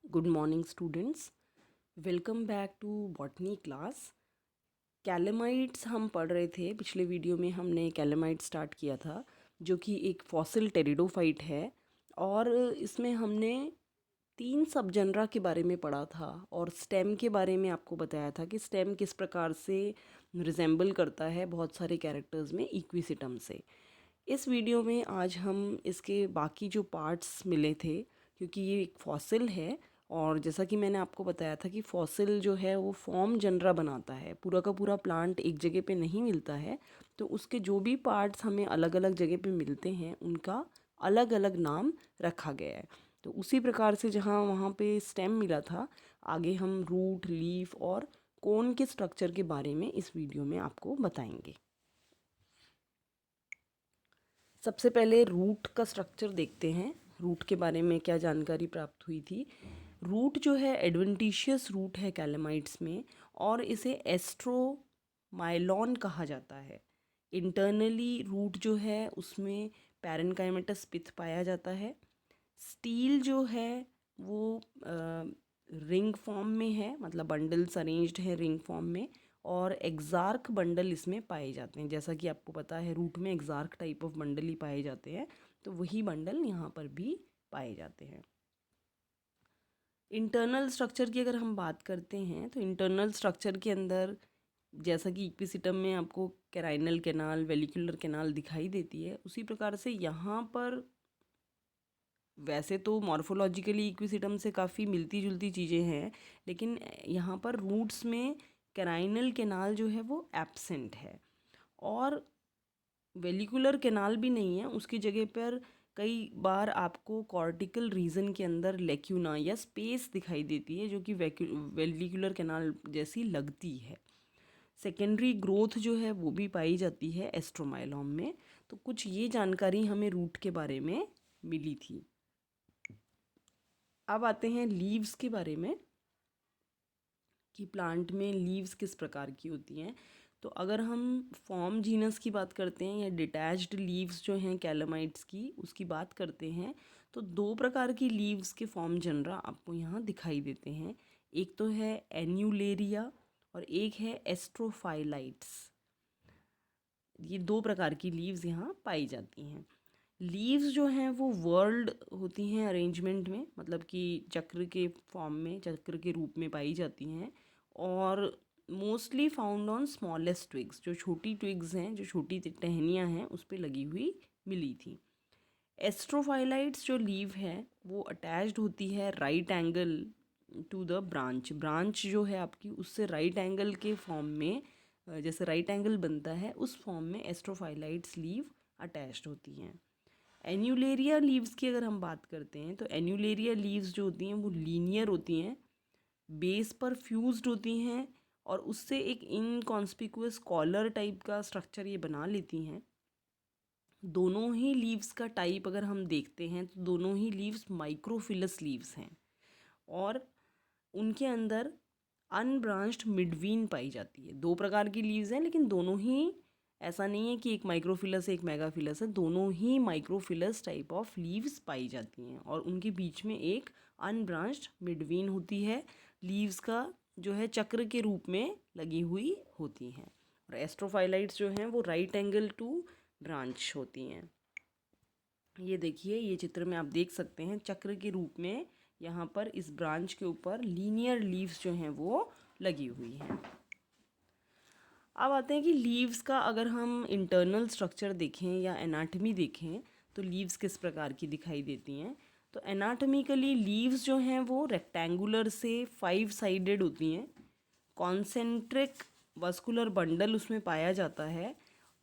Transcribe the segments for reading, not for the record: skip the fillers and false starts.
Good morning students, welcome back to botany class. Calamites हम पढ़ रहे थे। पिछले वीडियो में हमने कैलेमाइट स्टार्ट किया था, जो कि एक फॉसिल टेरिडोफाइट है। और इसमें हमने 3 सब जनरा के बारे में पढ़ा था और स्टेम के बारे में आपको बताया था कि स्टेम किस प्रकार से रिजेंबल करता है बहुत सारे कैरेक्टर्स में इक्विसिटम से। इस वीडियो में आज हम इसके बाकी जो पार्ट्स मिले थे, क्योंकि ये एक फॉसिल है और जैसा कि मैंने आपको बताया था कि फॉसिल जो है वो फॉर्म जनरा बनाता है, पूरा का पूरा प्लांट एक जगह पे नहीं मिलता है। तो उसके जो भी पार्ट्स हमें अलग अलग जगह पे मिलते हैं उनका अलग अलग नाम रखा गया है। तो उसी प्रकार से जहाँ वहाँ पे स्टेम मिला था, आगे हम रूट, लीफ और कोन के स्ट्रक्चर के बारे में इस वीडियो में आपको बताएंगे। सबसे पहले रूट का स्ट्रक्चर देखते हैं, रूट के बारे में क्या जानकारी प्राप्त हुई थी। रूट जो है एडवेंटिशियस रूट है कैलेमाइट्स में, और इसे एस्ट्रोमाइलॉन कहा जाता है। इंटरनली रूट जो है उसमें पैरेनकाइमेटस पिथ पाया जाता है। स्टील जो है वो रिंग फॉर्म में है, मतलब बंडल्स अरेंज्ड हैं रिंग फॉर्म में, और एग्जार्क बंडल इसमें पाए जाते हैं। जैसा कि आपको पता है रूट में एग्जार्क टाइप ऑफ बंडल ही पाए जाते हैं, तो वही बंडल यहाँ पर भी पाए जाते हैं। इंटरनल स्ट्रक्चर की अगर हम बात करते हैं तो इंटरनल स्ट्रक्चर के अंदर, जैसा कि इक्विसिटम में आपको कैराइनल कैनाल, वेलिकुलर कैनाल दिखाई देती है, उसी प्रकार से यहाँ पर वैसे तो मॉर्फोलॉजिकली इक्विसिटम से काफ़ी मिलती जुलती चीज़ें हैं, लेकिन यहाँ पर रूट्स में कैराइनल कैनाल जो है वो एब्सेंट है, और वेलिकुलर कैनाल भी नहीं है। उसकी जगह पर कई बार आपको कॉर्टिकल रीजन के अंदर लेक्यूना या स्पेस दिखाई देती है, जो कि वेलिकुलर कैनाल जैसी लगती है। सेकेंडरी ग्रोथ जो है वो भी पाई जाती है एस्ट्रोमाइलॉम में। तो कुछ ये जानकारी हमें रूट के बारे में मिली थी। अब आते हैं लीव्स के बारे में, कि प्लांट में लीव्स किस प्रकार की होती हैं। तो अगर हम फॉर्म जीनस की बात करते हैं या डिटैच्ड लीव्स जो हैं कैलेमाइट्स की, उसकी बात करते हैं, तो 2 प्रकार की लीव्स के फॉर्म जनरा आपको यहाँ दिखाई देते हैं। एक तो है एन्यूलेरिया और एक है एस्ट्रोफाइलाइट्स। ये 2 प्रकार की लीव्स यहाँ पाई जाती हैं। लीव्स जो हैं वो वर्ल्ड होती हैं अरेंजमेंट में, मतलब कि चक्र के फॉर्म में, चक्र के रूप में पाई जाती हैं, और mostly found on smallest twigs, जो छोटी ट्विग्स हैं, जो छोटी टहनियाँ हैं, उस पर लगी हुई मिली थी। एस्ट्रोफाइलाइट्स जो लीव है वो अटैच्ड होती है right angle to the branch. Branch जो है आपकी उससे राइट एंगल के फॉर्म में, जैसे राइट एंगल बनता है उस फॉर्म में एस्ट्रोफाइलाइट्स लीव अटैच्ड होती हैं। एन्यूलेरिया लीव्स की अगर हम बात करते हैं तो एन्यूलेरिया लीव्स जो होती हैं वो लीनियर होती हैं, बेस पर फ्यूज्ड होती हैं, और उससे एक इनकॉन्स्पिकुअस कॉलर टाइप का स्ट्रक्चर ये बना लेती हैं। दोनों ही लीव्स का टाइप अगर हम देखते हैं तो दोनों ही लीव्स माइक्रोफिलस लीव्स हैं, और उनके अंदर अनब्रांच्ड मिडवीन पाई जाती है। 2 प्रकार की लीव्स हैं, लेकिन दोनों ही, ऐसा नहीं है कि एक माइक्रोफिलस एक मेगाफिलस है, दोनों ही माइक्रोफिलस टाइप ऑफ लीव्स पाई जाती हैं, और उनके बीच में एक अनब्रांच्ड मिडवीन होती है। लीव्स का जो है चक्र के रूप में लगी हुई होती हैं, और एस्ट्रोफाइलाइट्स जो हैं वो राइट एंगल टू ब्रांच होती हैं। ये देखिए, ये चित्र में आप देख सकते हैं चक्र के रूप में यहाँ पर इस ब्रांच के ऊपर लीनियर लीव्स जो हैं वो लगी हुई हैं। अब आते हैं कि लीव्स का अगर हम इंटरनल स्ट्रक्चर देखें या एनाटमी देखें तो लीव्स किस प्रकार की दिखाई देती हैं। तो एनाटमिकली लीव्स जो हैं वो रेक्टेंगुलर से 5 साइडेड होती हैं। कॉन्सेंट्रिक वस्कुलर बंडल उसमें पाया जाता है,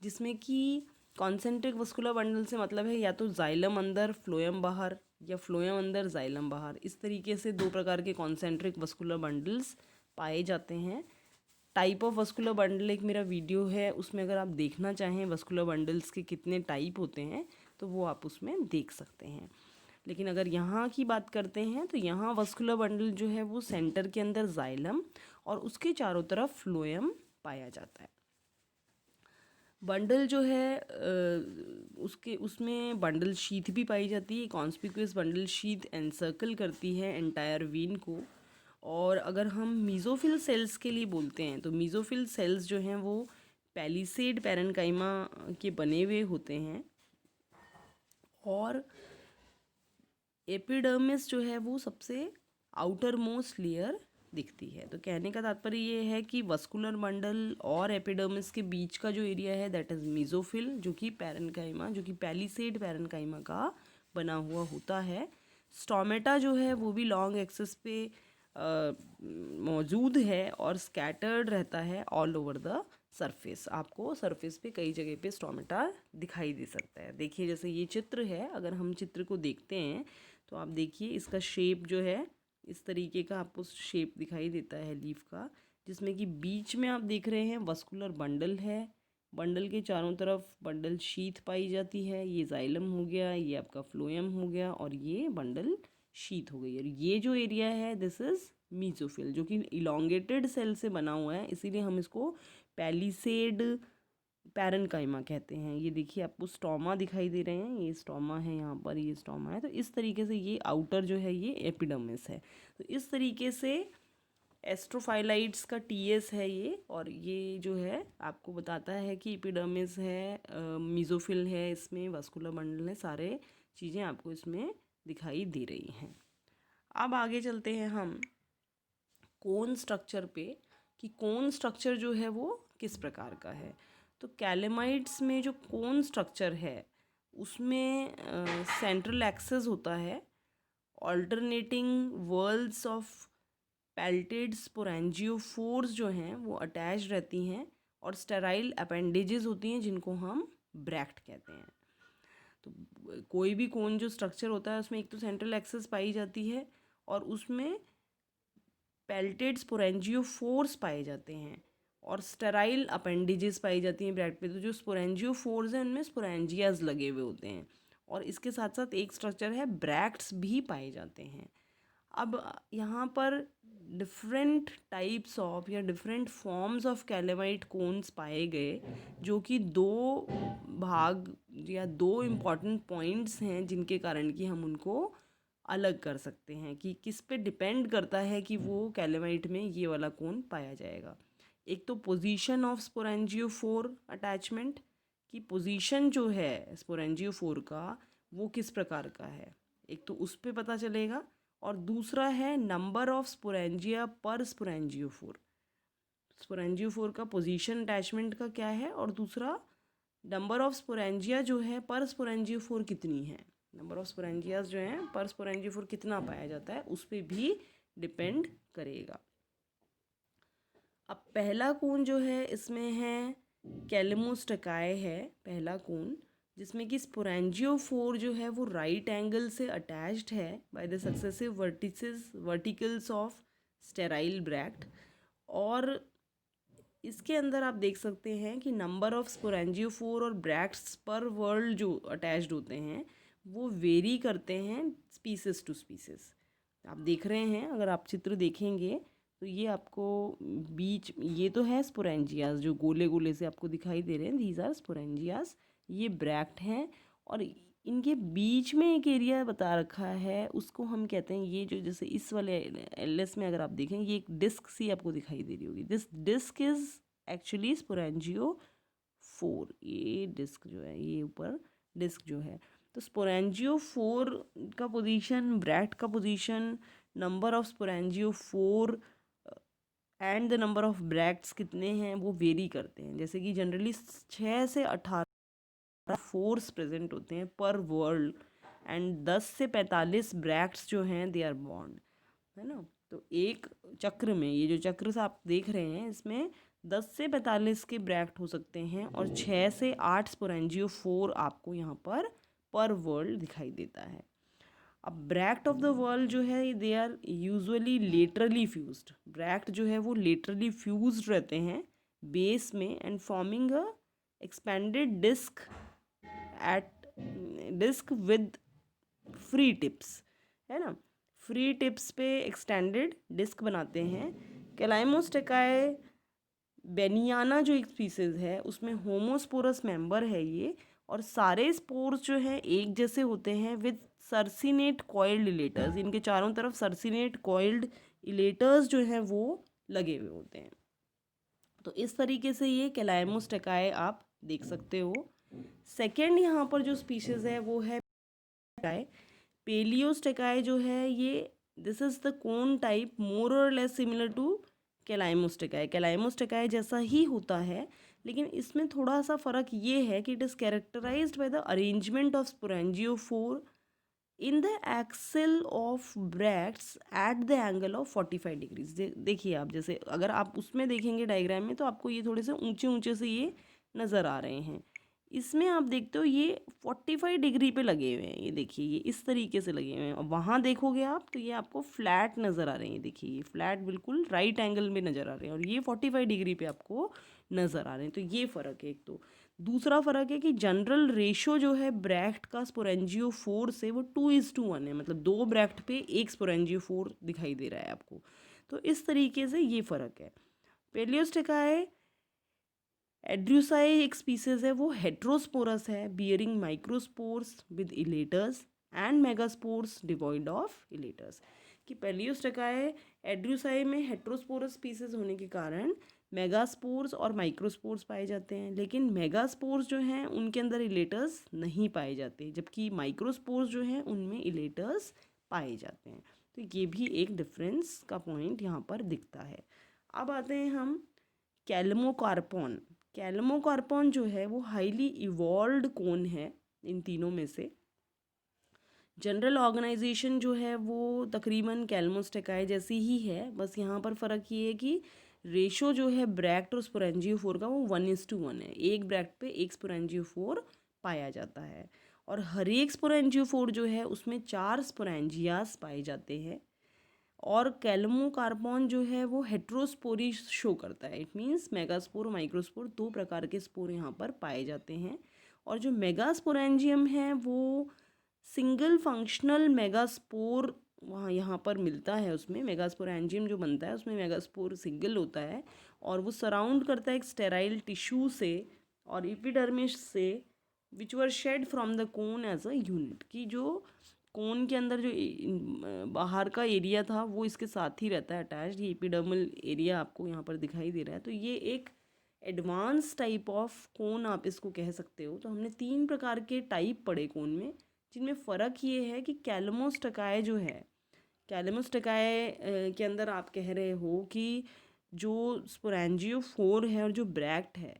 जिसमें कि कॉन्सेंट्रिक वस्कुलर बंडल से मतलब है या तो जाइलम अंदर फ्लोएम बाहर, या फ्लोएम अंदर जाइलम बाहर। इस तरीके से 2 प्रकार के कॉन्सेंट्रिक वस्कुलर बंडल्स पाए जाते हैं। टाइप ऑफ वस्कुलर बंडल एक मेरा वीडियो है, उसमें अगर आप देखना चाहें वस्कुलर बंडल्स के कितने टाइप होते हैं तो वो आप उसमें देख सकते हैं। लेकिन अगर यहाँ की बात करते हैं तो यहाँ वस्कुलर बंडल जो है वो सेंटर के अंदर जाइलम और उसके चारों तरफ फ्लोएम पाया जाता है। बंडल जो है उसके उसमें बंडल शीथ भी पाई जाती है। कॉन्स्पिक्यूअस बंडल शीथ एनसर्कल करती है एंटायर वेन को। और अगर हम मीज़ोफिल सेल्स के लिए बोलते हैं तो मीज़ोफिल सेल्स जो हैं वो पैलिसेड पैरेन्काइमा के बने हुए होते हैं। और एपिडर्मिस जो है वो सबसे आउटर मोस्ट लेयर दिखती है। तो कहने का तात्पर्य ये है कि वस्कुलर बंडल और एपिडर्मिस के बीच का जो एरिया है दैट इज़ मीज़ोफिल, जो कि पैरेन्काइमा, जो कि पैलिसेड पैरेन्काइमा का बना हुआ होता है। स्टोमेटा जो है वो भी लॉन्ग एक्सिस पे मौजूद है और स्कैटर्ड रहता है ऑल ओवर द सरफेस। आपको सरफेस पे कई जगह पे स्टोमेटा दिखाई दे सकता है। देखिए जैसे ये चित्र है, अगर हम चित्र को देखते हैं तो आप देखिए इसका शेप जो है इस तरीके का आपको शेप दिखाई देता है लीफ का, जिसमें कि बीच में आप देख रहे हैं वस्कुलर बंडल है। बंडल के चारों तरफ बंडल शीथ पाई जाती है। ये जाइलम हो गया, ये आपका फ्लोएम हो गया और ये बंडल शीथ हो गई। और ये जो एरिया है दिस इज मीजोफिल, जो कि इलोंगेटेड सेल से बना हुआ है, इसीलिए हम इसको पैलिसेड पैरेन्काइमा कहते हैं। ये देखिए आपको स्टोमा दिखाई दे रहे हैं, ये स्टोमा है, यहाँ पर ये स्टोमा है। तो इस तरीके से ये आउटर जो है ये एपिडर्मिस है। तो इस तरीके से एस्ट्रोफाइलाइट्स का टीएस है ये। और ये जो है आपको बताता है कि एपिडर्मिस है, मीजोफिल है, इसमें वास्कुलर बंडल है, सारे चीज़ें आपको इसमें दिखाई दे रही हैं। अब आगे चलते हैं हम कोन स्ट्रक्चर पे, कि कोन स्ट्रक्चर जो है वो किस प्रकार का है। तो कैलेमाइड्स में जो कोन स्ट्रक्चर है उसमें सेंट्रल एक्सेस होता है, ऑल्टरनेटिंग वर्ल्ड्स ऑफ पेल्टेड स्पोरेंजियोफोर्स जो हैं वो अटैच रहती हैं, और स्टेराइल अपेंडेजेस होती हैं जिनको हम ब्रैक्ट कहते हैं। तो कोई भी कोन जो स्ट्रक्चर होता है उसमें एक तो सेंट्रल एक्सेस पाई जाती है और उसमें पेल्टेड स्पोरेंजियोफोर्स पाए जाते हैं और स्टेराइल अपेंडेजेस पाई जाती हैं ब्रैक्ट पे। तो जो स्पोरेंजियोफोर्स हैं उनमें स्पोरेंजियाज लगे हुए होते हैं और इसके साथ साथ एक स्ट्रक्चर है ब्रैक्ट्स भी पाए जाते हैं। अब यहाँ पर डिफरेंट टाइप्स ऑफ या डिफरेंट फॉर्म्स ऑफ कैलेमाइट कोन्स पाए गए, जो कि दो भाग या दो इम्पॉर्टेंट पॉइंट्स हैं जिनके कारण कि हम उनको अलग कर सकते हैं कि किस पे डिपेंड करता है कि वो कैलेमाइट में ये वाला कोन पाया जाएगा। एक तो पोजीशन ऑफ स्पोरेंजियोफोर अटैचमेंट, की पोजीशन जो है स्पोरेंजियोफोर का वो किस प्रकार का है, एक तो उस पे पता चलेगा। और दूसरा है नंबर ऑफ स्पोरेंजिया पर स्पोरेंजियोफोर, स्पोरेंजियोफोर का पोजीशन अटैचमेंट का क्या है, और दूसरा नंबर ऑफ स्पोरेंजिया जो है पर स्पोरेंजियोफोर कितनी है, नंबर ऑफ स्पोरेंजियाज जो हैं पर स्पोरेंजियोफोर कितना पाया जाता है उस पर भी डिपेंड करेगा। अब पहला कोन जो है इसमें है कैलेमोस्टेकाए है पहला कोन, जिसमें कि स्पोरेंजियोफोर जो है वो राइट एंगल से अटैच्ड है by the successive verticals of sterile bract. और इसके अंदर आप देख सकते हैं कि नंबर ऑफ स्पोरेंजियोफोर और ब्रैक्ट्स पर वर्ल्ड जो अटैच्ड होते हैं वो वेरी करते हैं स्पीसीज टू स्पीसीज। आप देख रहे हैं, अगर आप चित्र देखेंगे तो ये आपको बीच ये तो है स्पोरेंजियाज जो गोले गोले से आपको दिखाई दे रहे हैं, दीज आर स्पोरेंजियाज, ये ब्रैक्ट हैं। और इनके बीच में एक एरिया बता रखा है उसको हम कहते हैं, ये जो जैसे इस वाले एलएस में अगर आप देखें ये एक डिस्क सी आपको दिखाई दे रही होगी, this disc is actually sporangiophore. ये डिस्क जो है ये ऊपर डिस्क जो है, तो स्पोरेंजियोफोर का पोजीशन, ब्रैक्ट का position, number of sporangiophore and the number of bracts कितने हैं वो वेरी करते हैं। जैसे कि जनरली 6 से 18 फोर्स प्रेजेंट होते हैं पर वर्ल्ड एंड 10 से 45 ब्रैक्ट्स जो हैं दे आर बॉन्ड, है ना। तो एक चक्र में ये जो चक्र से आप देख रहे हैं इसमें 10 से 45 के ब्रैक्ट हो सकते हैं और 6 से 8 स्पोरेंजियोफोर आपको यहाँ पर वर्ल्ड दिखाई देता है। अब ब्रैक्ट ऑफ द वर्ल्ड जो है they are usually laterally fused, bract जो है वो लेटरली फ्यूज्ड रहते हैं बेस में and forming a expanded disc with free tips, है ना, फ्री टिप्स पे एक्सटेंडेड डिस्क बनाते हैं। कैलाइमोस्टेकाए बेनियाना जो एक स्पीसीज है उसमें होमोस्पोरस मेंबर है ये, और सारे स्पोर्स जो है एक जैसे होते हैं विद सर्सिनेट कॉइल्ड इलेटर्स। इनके चारों तरफ सर्सिनेट कॉइल्ड इलेटर्स जो हैं वो लगे हुए होते हैं। तो इस तरीके से ये कैलाइमोस्टेकाए आप देख सकते हो। सेकेंड यहाँ पर जो स्पीशीज है वो है पेलियोस्टेकाए जो है ये, this is the cone type more और लेस सिमिलर टू कैलाइमोस्टेकाए। कैलाइमोस्टेकाए जैसा ही होता है, लेकिन इसमें थोड़ा सा फ़र्क ये है कि it is characterised by the arrangement of sporangiophore in the axil of bracts at the angle of 45 degrees. देखिए आप, जैसे अगर आप उसमें देखेंगे डायग्राम में तो आपको ये थोड़े से ऊंचे ऊंचे से ये नज़र आ रहे हैं। इसमें आप देखते हो ये 45 डिग्री पे लगे हुए हैं, ये देखिए ये इस तरीके से लगे हुए हैं। और वहाँ देखोगे आप तो ये आपको फ्लैट नज़र आ रहे हैं, देखिए ये फ्लैट बिल्कुल राइट एंगल में नज़र आ रहे हैं, और ये 45 डिग्री पे आपको नज़र आ रहे हैं। तो ये फ़र्क है एक। तो दूसरा फ़र्क है कि जनरल रेशो जो है ब्रैक्ट का स्पोरेंजियोफोर से वो 2:1 है, मतलब 2 ब्रैक्ट पे 1 स्पोरेंजियोफोर दिखाई दे रहा है आपको। तो इस तरीके से ये फ़र्क है। पेलियोस्टेकाए एड्रूसाई एक स्पीसीज है, वो हेट्रोस्पोरस है, bearing microspores with इलेटर्स and megaspores devoid of इलेटर्स। कि पेलियोस्टेकाए एड्रूसाई में हेट्रोस्पोरस स्पीसीज होने के कारण मेगास्पोर्स और माइक्रोस्पोर्स पाए जाते हैं, लेकिन मेगास्पोर्स जो हैं उनके अंदर इलेटर्स नहीं पाए जाते, जबकि माइक्रोस्पोर्स जो हैं उनमें इलेटर्स पाए जाते हैं। तो ये भी एक डिफरेंस का पॉइंट यहाँ पर दिखता है। अब आते हैं हम कैल्मोकार्पॉन। कैल्मोकार्पॉन जो है वो हाईली इवॉल्व्ड कोन है इन तीनों में से। जनरल ऑर्गेनाइजेशन जो है वो तकरीबन कैल्मोस्टेकाए जैसी ही है, बस यहाँ पर फ़र्क ये है कि रेशो जो है ब्रैक्ट और स्पोरेंजियोफोर का वो 1:1 है, एक ब्रैक्ट पे एक स्पोरेंजियोफोर पाया जाता है। और हर एक स्पोरेंजियोफोर जो है उसमें 4 स्पोरेंजियास पाए जाते हैं। और कैल्मोकार्पॉन जो है वो हेट्रोस्पोरी शो करता है, इट मीन्स मेगास्पोर और माइक्रोस्पोर 2 प्रकार के स्पोर यहाँ पर पाए जाते हैं। और जो मेगास्पोरेंजियम है वो सिंगल फंक्शनल मेगास्पोर वहाँ यहाँ पर मिलता है। उसमें मेगास्पोरेंजियम जो बनता है उसमें मेगास्पोर सिंगल होता है, और वो सराउंड करता है एक स्टेराइल टिश्यू से और एपिडर्मिस से, which were shed from the cone as a unit. की जो कोन के अंदर जो बाहर का एरिया था वो इसके साथ ही रहता है अटैच्ड। ये एपिडर्मल एरिया आपको यहाँ पर दिखाई दे रहा है। तो ये एक एडवांस टाइप ऑफ कोन आप इसको कह सकते हो। तो हमने 3 प्रकार के टाइप पढ़े कोन में, जिनमें फ़र्क ये है कि कैल्मोस्टेकाए जो है, कैल्मोस्टेकाए के अंदर आप कह रहे हो कि जो स्पोरेंजियोफोर है और जो ब्रैक्ट है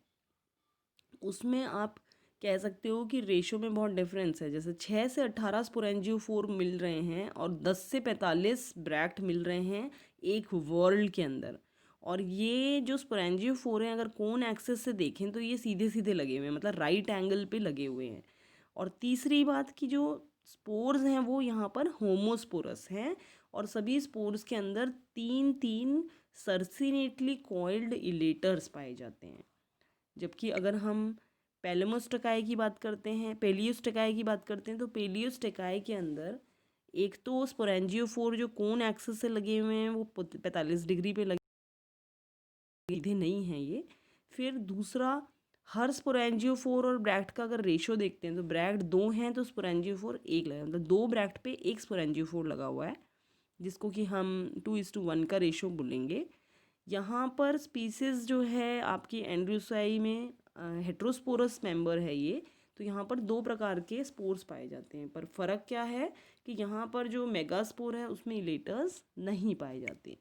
उसमें आप कह सकते हो कि रेशो में बहुत डिफरेंस है। जैसे 6 से 18 स्पोरेंजियोफोर मिल रहे हैं और 10 से 45 ब्रैक्ट मिल रहे हैं एक वर्ल्ड के अंदर। और ये जो स्पोरेंजियोफोर हैं अगर कोन एक्सिस से देखें तो ये सीधे सीधे लगे हुए हैं, मतलब राइट एंगल पे लगे हुए हैं। और तीसरी बात कि जो स्पोर्स हैं वो यहाँ पर होमोस्पोरस हैं, और सभी स्पोर्स के अंदर 3 सर्सिनेटली कॉइल्ड इलेटर्स पाए जाते हैं। जबकि अगर हम पेलेमोस्टेकाई की बात करते हैं, पेलियोस्टेकाई की बात करते हैं, तो पेलियोस्टेकाई के अंदर एक तो स्पोरेंजियोफोर जो कोन एक्सिस से लगे हुए हैं वो 45 डिग्री पे लगे सीधे नहीं हैं ये। फिर दूसरा, हर स्पोरेंजियोफोर और ब्रैक्ट का अगर रेशो देखते हैं तो ब्रैक्ट 2 हैं तो स्पोरेंजियोफोर 1 लगा, मतलब 2 ब्रैक्ट पे 1 स्पोरेंजियोफोर लगा हुआ है, जिसको कि हम 2:1 का रेशो बोलेंगे। यहाँ पर स्पीसीज जो है आपकी एंड्रोसाई में हेट्रोस्पोरस मेंबर है ये। तो यहाँ पर 2 प्रकार के स्पोर्स पाए जाते हैं, पर फ़र्क क्या है कि यहाँ पर जो मेगास्पोर है उसमें इलेटर्स नहीं पाए जाते।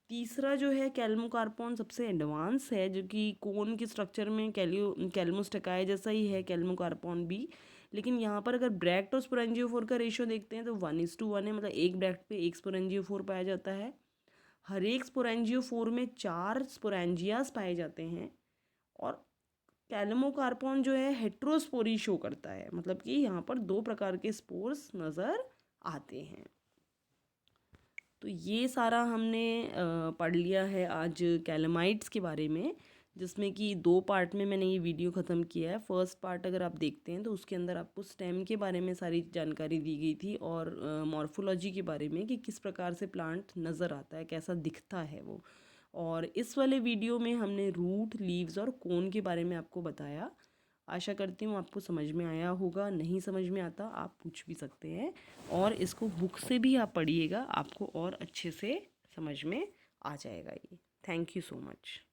तीसरा जो है कैल्मोकार्पॉन सबसे एडवांस है, जो कि कोन के स्ट्रक्चर में कैल्मोस्टेकाए जैसा ही है कैल्मोकार्पॉन भी। लेकिन यहाँ पर अगर ब्रैक्ट और स्पोरेंजियोफोर का रेशो देखते हैं तो 1:1 है, मतलब एक ब्रैक्ट पे एक स्पोरेंजियोफोर पाया जाता है। हर एक स्पोरेंजियोफोर में 4 स्पोरेंजियास पाए जाते हैं। और कैल्मोकार्पॉन जो है हेट्रोस्पोरी शो करता है, मतलब कि यहाँ पर 2 प्रकार के स्पोर्स नज़र आते हैं। तो ये सारा हमने पढ़ लिया है आज कैलमाइट्स के बारे में, जिसमें कि 2 पार्ट में मैंने ये वीडियो ख़त्म किया है। फर्स्ट पार्ट अगर आप देखते हैं तो उसके अंदर आपको स्टेम के बारे में सारी जानकारी दी गई थी, और मॉर्फोलॉजी के बारे में कि किस प्रकार से प्लांट नज़र आता है, कैसा दिखता है वो। और इस वाले वीडियो में हमने रूट, लीव्स और कोन के बारे में आपको बताया। आशा करती हूँ आपको समझ में आया होगा। नहीं समझ में आता आप पूछ भी सकते हैं, और इसको बुक से भी आप पढ़िएगा, आपको और अच्छे से समझ में आ जाएगा ये। Thank you so much.